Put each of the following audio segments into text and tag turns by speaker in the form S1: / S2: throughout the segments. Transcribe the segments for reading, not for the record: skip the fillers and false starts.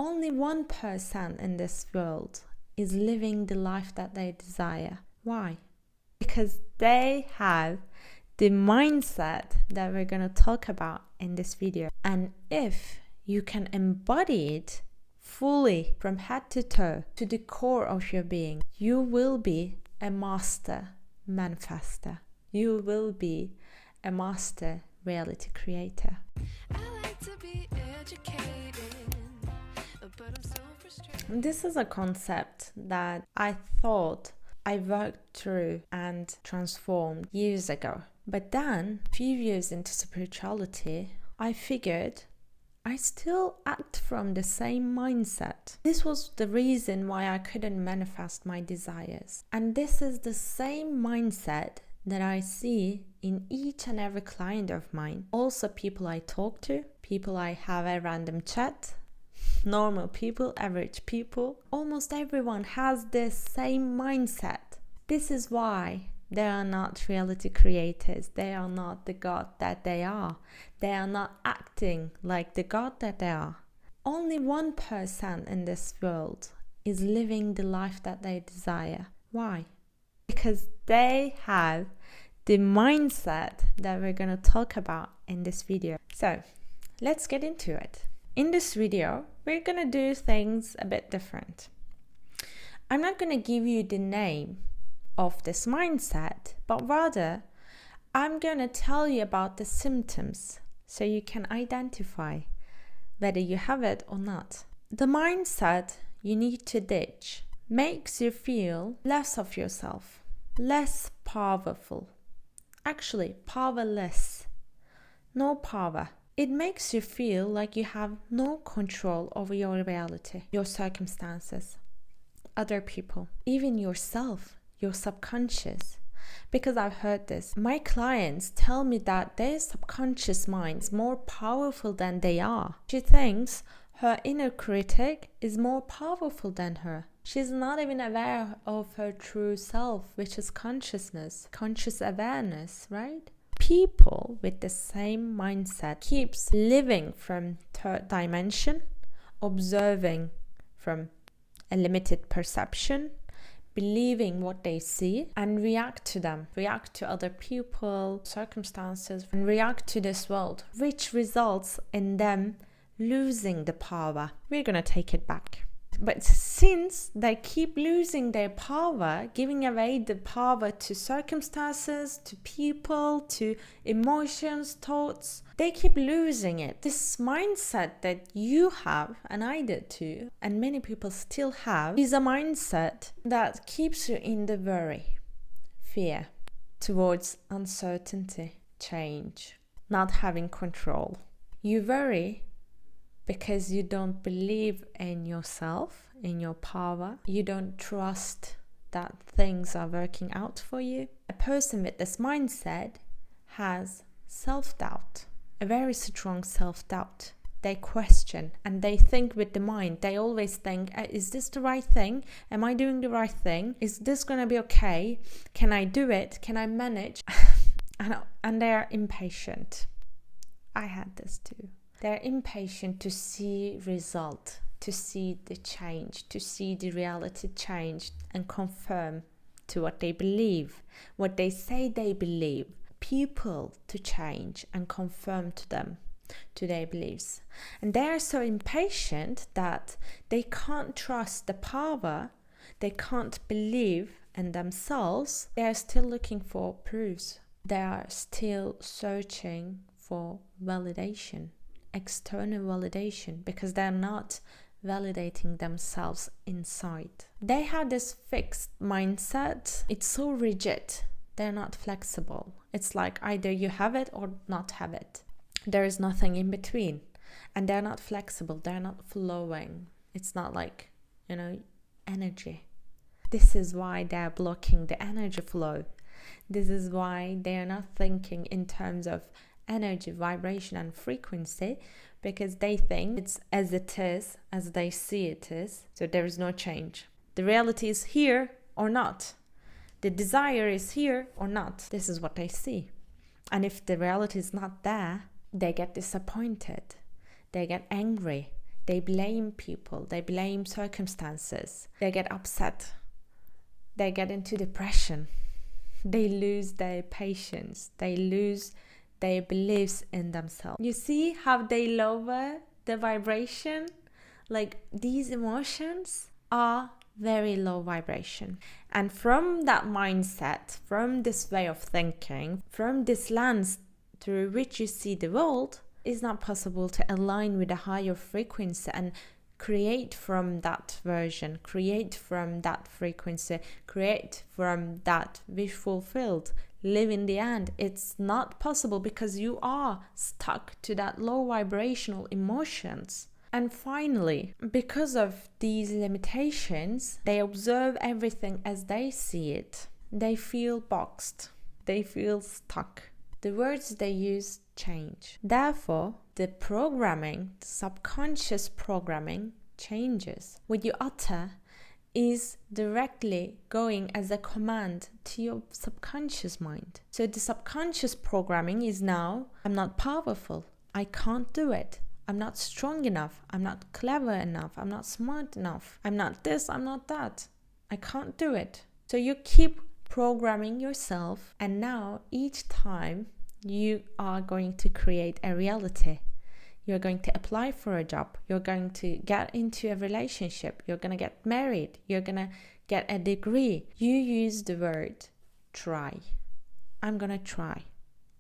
S1: only 1% in this world is living the life that they desire. Why? Because they have the mindset that we're going to talk about in this video. And if you can embody it fully from head to toe to the core of your being, you will be a master manifester. You will be a master reality creator. I like to be educated, but I'm so frustrated. This is a concept that I thought I worked through and transformed years ago. But then, a few years into spirituality, I figured I still act from the same mindset. This was the reason why I couldn't manifest my desires. And this is the same mindset that I see in each and every client of mine. Also people I talk to, people I have a random chat, normal people, average people. Almost everyone has this same mindset. This is why they are not reality creators. They are not the God that they are. They are not acting like the God that they are. Only 1% in this world is living the life that they desire. Why? Because they have the mindset that we're going to talk about in this video. So let's get into it. In this video, we're going to do things a bit different. I'm not going to give you the name of this mindset, but rather I'm going to tell you about the symptoms so you can identify whether you have it or not. The mindset you need to ditch makes you feel less of yourself, less powerful, actually powerless, no power. It makes you feel like you have no control over your reality, your circumstances, other people, even yourself, your subconscious. Because I've heard this. My clients tell me that their subconscious mind is more powerful than they are. She thinks her inner critic is more powerful than her. She's not even aware of her true self, which is consciousness, conscious awareness, right? People with the same mindset keeps living from third dimension, observing from a limited perception, believing what they see and react to them, react to other people, circumstances, and react to this world, which results in them losing the power. We're gonna take it back. But since they keep losing their power, giving away the power to circumstances, to people, to emotions, thoughts, they keep losing it. This mindset that you have, and I did too, and many people still have, is a mindset that keeps you in the worry, fear, towards uncertainty, change, not having control. You worry because you don't believe in yourself, in your power. You don't trust that things are working out for you. A person with this mindset has self-doubt, a very strong self-doubt. They question and they think with the mind. They always think, is this the right thing? Am I doing the right thing? Is this going to be okay? Can I do it? Can I manage? And they are impatient. I had this too. They're impatient to see result, to see the change, to see the reality change and confirm to what they believe, what they say they believe. People to change and confirm to them, to their beliefs. And they are so impatient that they can't trust the power, they can't believe in themselves. They are still looking for proofs. They are still searching for validation. External validation, because they're not validating themselves inside. They have this fixed mindset. It's so rigid. They're not flexible. It's like either you have it or not have it. There is nothing in between. And they're not flexible. They're not flowing. It's not like, energy. This is why they're blocking the energy flow. This is why they're not thinking in terms of energy, vibration and frequency, because they think it's as it is, as they see it is, so there is no change. The reality is here or not. The desire is here or not. This is what they see. And if the reality is not there, they get disappointed. They get angry. They blame people, they blame circumstances, they get upset, they get into depression, they lose their patience, they lose their beliefs in themselves. You see how they lower the vibration? Like, these emotions are very low vibration. And from that mindset, from this way of thinking, from this lens through which you see the world, it's not possible to align with a higher frequency and create from that version, create from that frequency, create from that wish fulfilled, live in the end. It's not possible because you are stuck to that low vibrational emotions. And finally, because of these limitations, they observe everything as they see it. They feel boxed. They feel stuck. The words they use change. Therefore, the programming, the subconscious programming changes. What you utter is directly going as a command to your subconscious mind. So the subconscious programming is now, I'm not powerful. I can't do it. I'm not strong enough. I'm not clever enough. I'm not smart enough. I'm not this. I'm not that. I can't do it. So you keep programming yourself, and now each time you are going to create a reality. You're going to apply for a job. You're going to get into a relationship. You're going to get married. You're going to get a degree. You use the word try. I'm going to try.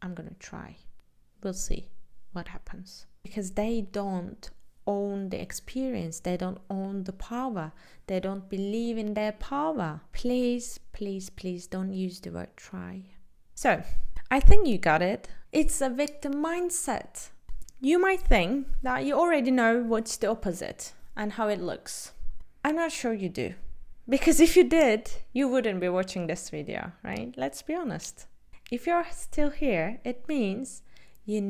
S1: I'm going to try. We'll see what happens. Because they don't own the experience. They don't own the power. They don't believe in their power. Please, please, please don't use the word try. So, I think you got it. It's a victim mindset. You might think that you already know what's the opposite and how it looks. I'm not sure you do. Because if you did, you wouldn't be watching this video, right? Let's be honest. If you're still here, it means you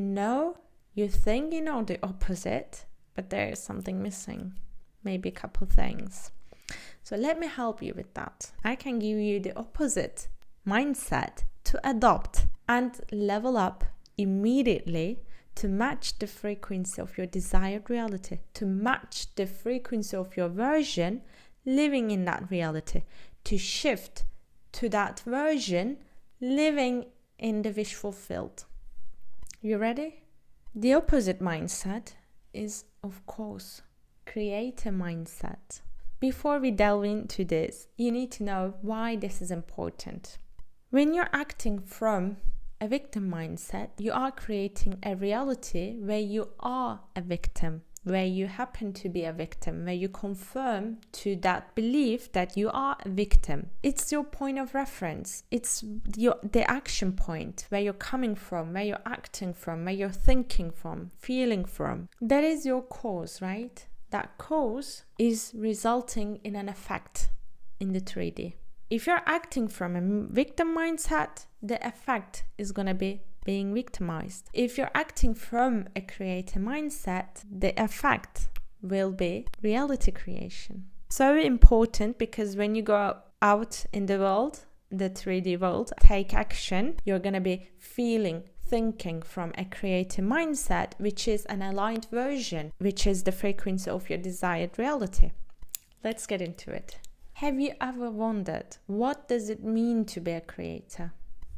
S1: think you know the opposite, but there is something missing. Maybe a couple things. So let me help you with that. I can give you the opposite mindset to adopt and level up immediately to match the frequency of your desired reality, to match the frequency of your version living in that reality, to shift to that version living in the wish fulfilled. You ready? The opposite mindset is, of course, create a mindset. Before we delve into this, you need to know why this is important. When you're acting from a victim mindset, you are creating a reality where you are a victim, where you happen to be a victim, where you confirm to that belief that you are a victim. It's your point of reference. It's the action point, where you're coming from, where you're acting from, where you're thinking from, feeling from. That is your cause, right? That cause is resulting in an effect in the 3D. If you're acting from a victim mindset, the effect is going to be being victimized. If you're acting from a creator mindset, the effect will be reality creation. So important, because when you go out in the world, the 3D world, take action, you're going to be feeling, thinking from a creator mindset, which is an aligned version, which is the frequency of your desired reality. Let's get into it. Have you ever wondered, what does it mean to be a creator?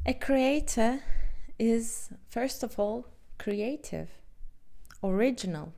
S1: A creator is, first of all, creative, original,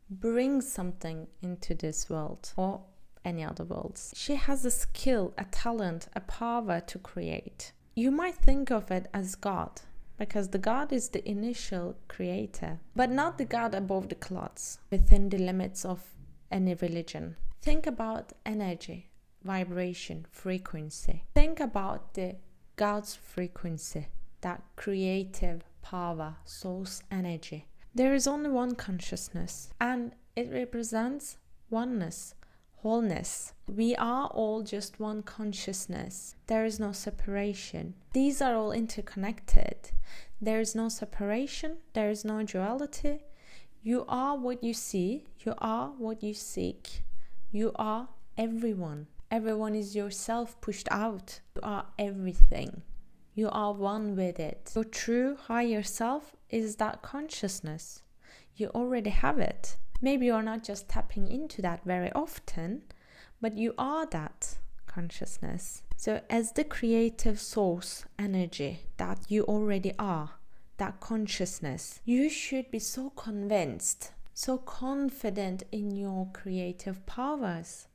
S1: brings something into this world or any other worlds. She has a skill, a talent, a power to create. You might think of it as God, because the God is the initial creator, but not the God above the clouds, within the limits of any religion. Think about energy, vibration, frequency. Think about the God's frequency, that creative power, source energy. There is only one consciousness, and it represents oneness, wholeness. We are all just one consciousness. There is no separation. These are all interconnected. There is no separation. There is no duality. You are what you see. You are what you seek. You are everyone. Everyone is yourself pushed out. You are everything. You are one with it. Your true higher self is that consciousness. You already have it. Maybe you're not just tapping into that very often, but you are that consciousness. So as the creative source energy that you already are, that consciousness, you should be so convinced, so confident in your creative powers.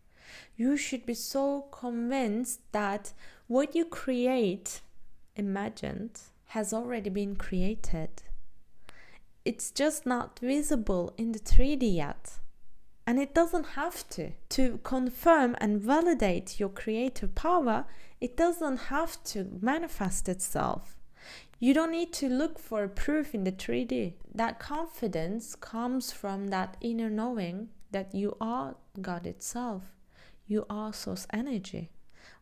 S1: You should be so convinced that what you create, imagined, has already been created. It's just not visible in the 3D yet. And it doesn't have to. To confirm and validate your creative power, it doesn't have to manifest itself. You don't need to look for proof in the 3D. That confidence comes from that inner knowing that you are God itself. You are source energy.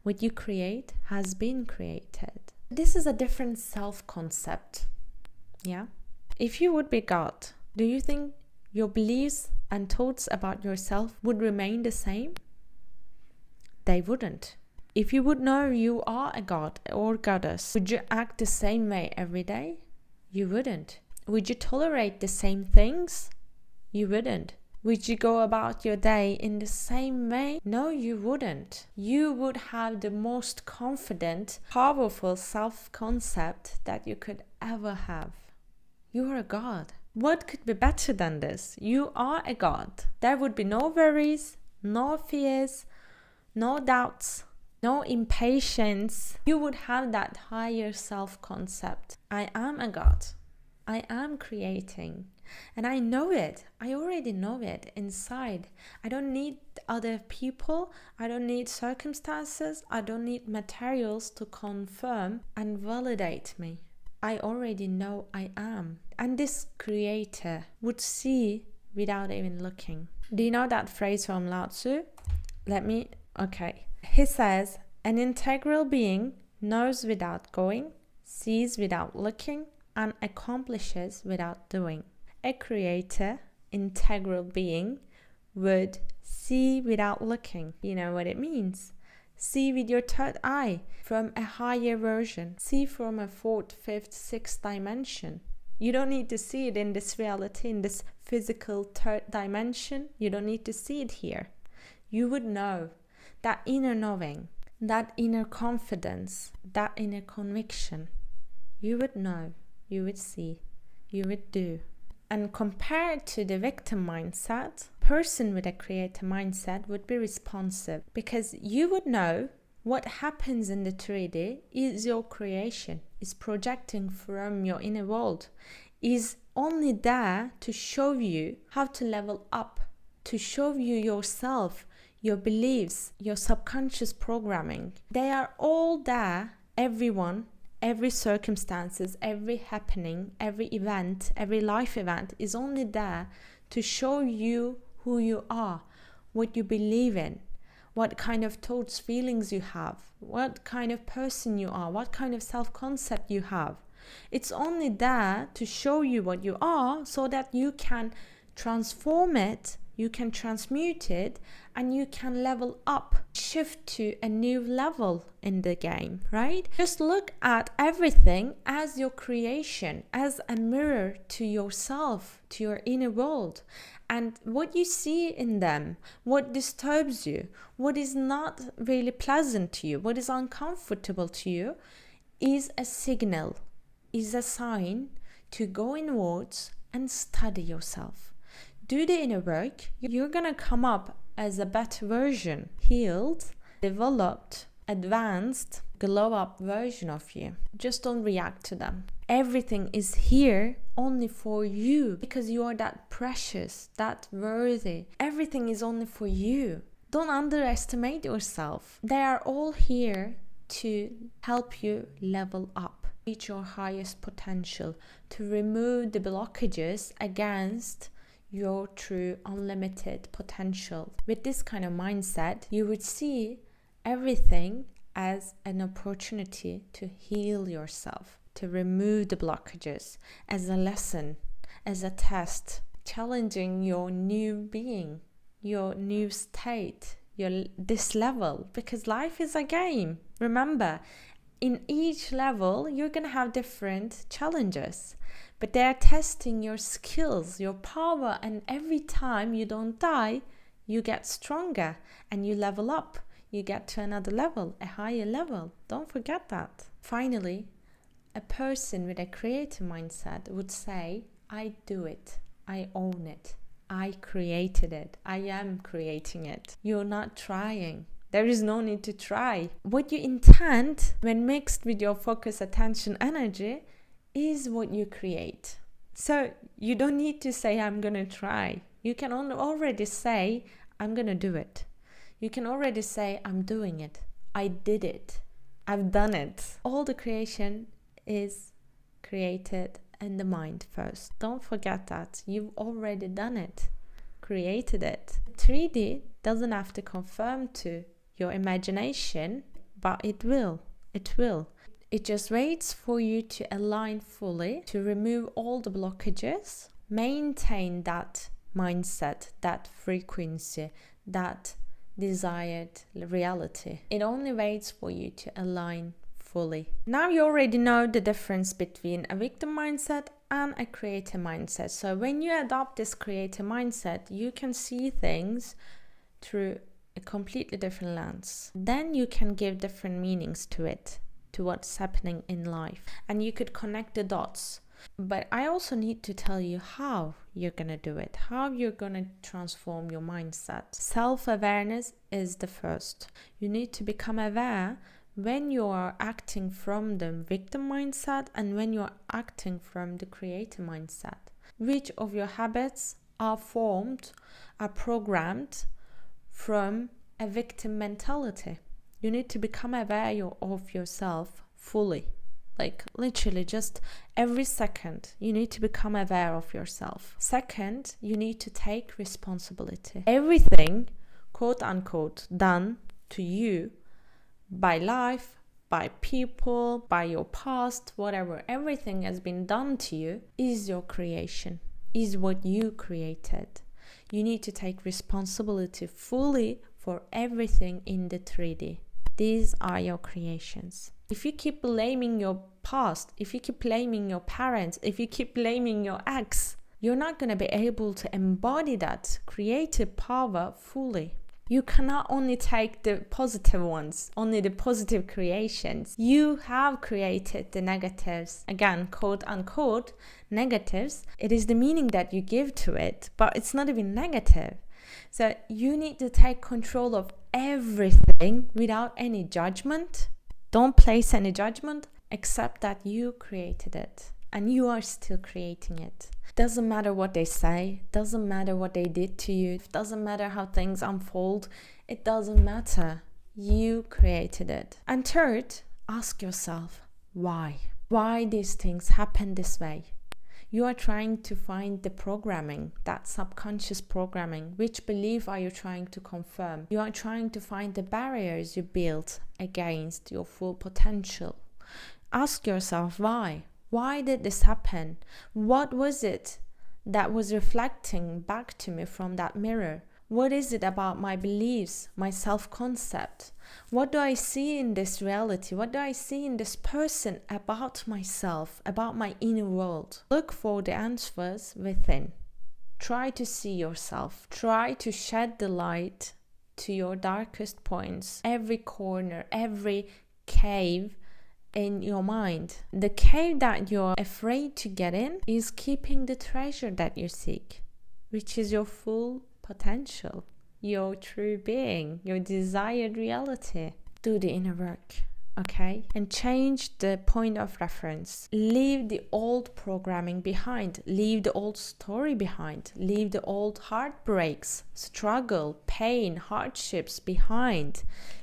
S1: What you create has been created. This is a different self-concept. Yeah? If you would be God, do you think your beliefs and thoughts about yourself would remain the same? They wouldn't. If you would know you are a god or goddess, would you act the same way every day? You wouldn't. Would you tolerate the same things? You wouldn't. Would you go about your day in the same way? No, you wouldn't. You would have the most confident, powerful self-concept that you could ever have. You are a god. What could be better than this? You are a god. There would be no worries, no fears, no doubts, no impatience. You would have that higher self-concept. I am a god. I am creating. And I know it. I already know it inside. I don't need other people. I don't need circumstances. I don't need materials to confirm and validate me. I already know I am. And this creator would see without even looking. Do you know that phrase from Lao Tzu? Okay. He says, an integral being knows without going, sees without looking, and accomplishes without doing. A creator, integral being, would see without looking. You know what it means? See with your third eye from a higher version. See from a fourth, fifth, sixth dimension. You don't need to see it in this reality, in this physical third dimension. You don't need to see it here. You would know that inner knowing, that inner confidence, that inner conviction. You would know, you would see, you would do. And compared to the victim mindset, person with a creator mindset would be responsive, because you would know what happens in the 3D is your creation, is projecting from your inner world, is only there to show you how to level up, to show you yourself, your beliefs, your subconscious programming. They are all there, everyone. Every circumstances, every happening, every event, every life event is only there to show you who you are, what you believe in, what kind of thoughts, feelings you have, what kind of person you are, what kind of self-concept you have. It's only there to show you what you are so that you can transform it, you can transmute it, and you can level up, shift to a new level in the game, right? Just look at everything as your creation, as a mirror to yourself, to your inner world. And what you see in them, what disturbs you, what is not really pleasant to you, what is uncomfortable to you, is a signal, is a sign to go inwards and study yourself. Do the inner work. You're gonna come up as a better version, healed, developed, advanced, glow up version of you. Just don't react to them. Everything is here only for you, because you are that precious, that worthy. Everything is only for you. Don't underestimate yourself. They are all here to help you level up, reach your highest potential, to remove the blockages against your true unlimited potential. With this kind of mindset, you would see everything as an opportunity to heal yourself, to remove the blockages, as a lesson, as a test, challenging your new being, your new state, this level, because life is a game. Remember, in each level, you're gonna have different challenges. but they're testing your skills, your power, and every time you don't die, you get stronger and you level up. You get to another level, a higher level. Don't forget that. Finally, a person with a creative mindset would say, I do it, I own it, I created it, I am creating it. You're not trying. There is no need to try. What you intend when mixed with your focus, attention, energy is what you create. So you don't need to say, I'm going to try. You can already say, I'm going to do it. You can already say, I'm doing it. I did it. I've done it. All the creation is created in the mind first. Don't forget that. You've already done it. Created it. 3D doesn't have to conform to your imagination, but it will. It will. It just waits for you to align fully, to remove all the blockages, maintain that mindset, that frequency, that desired reality. It only waits for you to align fully. Now you already know the difference between a victim mindset and a creator mindset. So when you adopt this creator mindset, you can see things through a completely different lens. Then you can give different meanings to it, to what's happening in life, and you could connect the dots. But I also need to tell you how you're gonna do it, how you're gonna transform your mindset. Self-awareness is the first. You need to become aware when you are acting from the victim mindset and when you're acting from the creator mindset. Which of your habits are formed, are programmed from a victim mentality? You need to become aware of yourself fully. Like literally just every second, you need to become aware of yourself. Second, you need to take responsibility. Everything, quote unquote, done to you by life, by people, by your past, whatever, everything has been done to you is your creation, is what you created. You need to take responsibility fully for everything in the 3D. These are your creations. If you keep blaming your past, if you keep blaming your parents, if you keep blaming your ex, you're not going to be able to embody that creative power fully. You cannot only take the positive ones, only the positive creations. You have created the negatives, again, quote unquote, negatives. It is the meaning that you give to it, but it's not even negative. So you need to take control of everything without any judgment. Don't place any judgment, except that you created it and you are still creating it. Doesn't matter what they say, doesn't matter what they did to you, it doesn't matter how things unfold, it doesn't matter. You created it. And third, ask yourself, why? Why these things happen this way? You are trying to find the programming, that subconscious programming. Which belief are you trying to confirm? You are trying to find the barriers you built against your full potential. Ask yourself why. Why did this happen? What was it that was reflecting back to me from that mirror? What is it about my beliefs, my self-concept? What do I see in this reality? What do I see in this person about myself, about my inner world? Look for the answers within. Try to see yourself. Try to shed the light to your darkest points, every corner, every cave in your mind. The cave that you're afraid to get in is keeping the treasure that you seek, which is your full potential, your true being, your desired reality. Do the inner work, okay? And change the point of reference. Leave the old programming behind. Leave the old story behind. Leave the old heartbreaks, struggle, pain, hardships behind.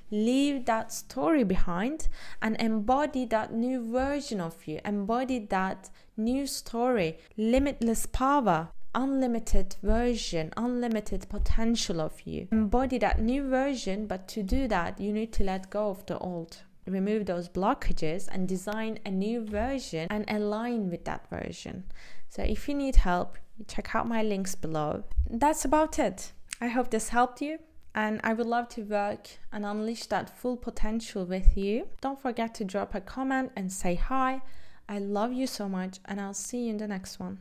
S1: Leave that story behind and embody that new version of you. Embody that new story, limitless power, unlimited version, unlimited potential of you. Embody that new version, but to do that, you need to let go of the old. Remove those blockages and design a new version and align with that version. So if you need help, check out my links below. That's about it. I hope this helped you. And I would love to work and unleash that full potential with you. Don't forget to drop a comment and say hi. I love you so much, and I'll see you in the next one.